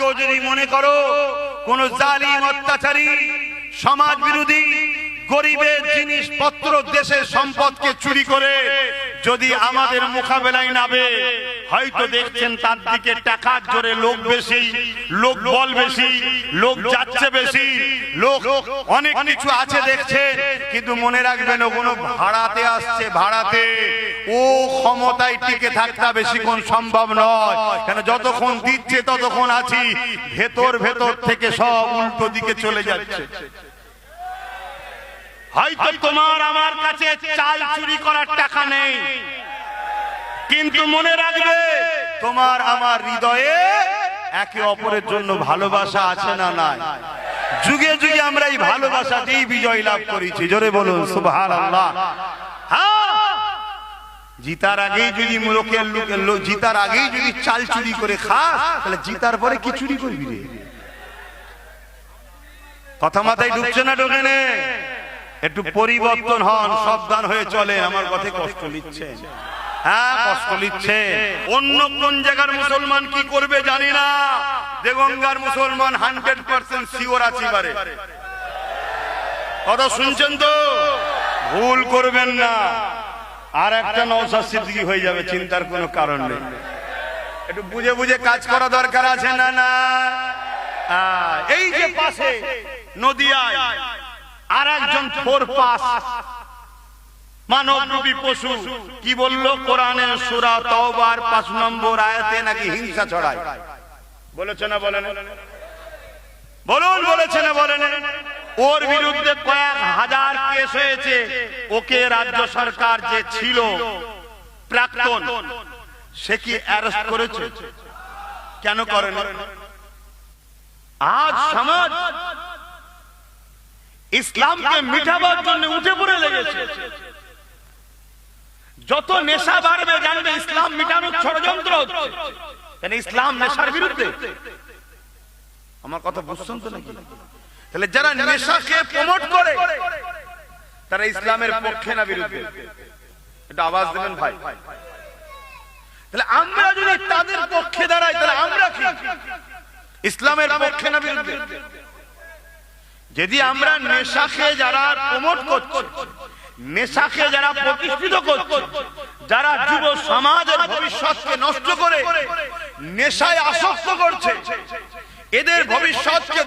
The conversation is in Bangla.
আজকেও যদি মনে করো কোন জালিম অত্যাচারী সমাজ বিরোধী গরিবের জিনিসপত্র দেশের সম্পদকে চুরি করে যদি আমাদের মোকাবেলায় নামে, হয়তো দেখছেন তার দিকে টাকার জোরে লোক বেশি, লোক বল বেশি, লোক যাচ্ছে বেশি, লোক অনেক কিছু আছে দেখছে, কিন্তু মনে রাখবেন ও কোনো ভাড়াতে আসছে, ভাড়াতে ও ক্ষমতায় টিকে থাকতে বেশিক্ষণ সম্ভব নয়। কেন যতক্ষণ দিচ্ছে ততক্ষণ আছি, ভেতর ভেতর থেকে সব উল্টো দিকে চলে যাচ্ছে। হয়তো তোমার আমার কাছে চাল চুরি করার টাকা নেই, কিন্তু মনে রাখবে তোমার আমার হৃদয়ে একে অপরের জন্য ভালোবাসা আছে না নাই? যুগে যুগে আমরা এই ভালোবাসা দিয়েই বিজয় লাভ করেছি। জোরে বলুন সুবহানাল্লাহ। হ্যাঁ, জিতার আগেই যদি জিতার আগেই যদি চাল চুরি করে খাস, তাহলে জিতার পরে কি চুরি করবি রে? কথা মাথায় ঢুকছে না? ঢোকে না? একটু পরিবর্তন হন, সাবধান হয়ে চলে। আমার কথায় কষ্ট নিচ্ছে, হ্যাঁ কষ্ট নিচ্ছে। অন্য কোন জায়গার মুসলমান কি করবে জানি না, দেগঙ্গার মুসলমান 100% শিওর আছি বারে। কথা শুনছেন তো? ভুল করবেন না, আর একটা নওশাদ সিদ্দিকী হয়ে যাবে, চিন্তার কোনো কারণ নেই। একটু বুঝে বুঝে কাজ করা দরকার আছে না? না, এই যে পাশে নদিয়ায় আর একজন ফোরপাস মানবরূপী পশু কি বললো? কোরআনের সূরা তাওবার 5 নম্বর আয়াতে নাকি হিংসা ছড়ায়। বলেছে না বলেন? বলুন বলেছে না বলেন? ওর বিরুদ্ধে কয়েক হাজার কেস হয়েছে। ওকে রাজ্য সরকার যে ছিল প্রাক্তন, সে কি অ্যারেস্ট করেছে? কেন করেন? আজ সমাজ ইসলামকে মিটাবার জন্য উঠে পড়ে লেগেছে। যত নেশা বাড়বে জানবে ইসলাম মিটানোর ষড়যন্ত্র হচ্ছে। কেন? ইসলাম নেশার বিরুদ্ধে। আমার কথা বুঝছেন তো নাকি? তাহলে যারা নেশাকে প্রমোট করে তারা ইসলামের পক্ষে না বিরুদ্ধে? এটা আওয়াজ দেবেন ভাই। তাহলে আমরা যদি তাদের পক্ষে দাঁড়াই, তাহলে আমরা কি ইসলামের পক্ষে না বিরুদ্ধে? যদি আমরা নেশাকে যারা প্রমোট করছে, নেশাকে যারা প্রতিষ্ঠিত করছে, যারা যুব সমাজের ভবিষ্যৎকে নষ্ট করে নেশায় আসক্ত করছে, এদের ভবিষ্যৎকে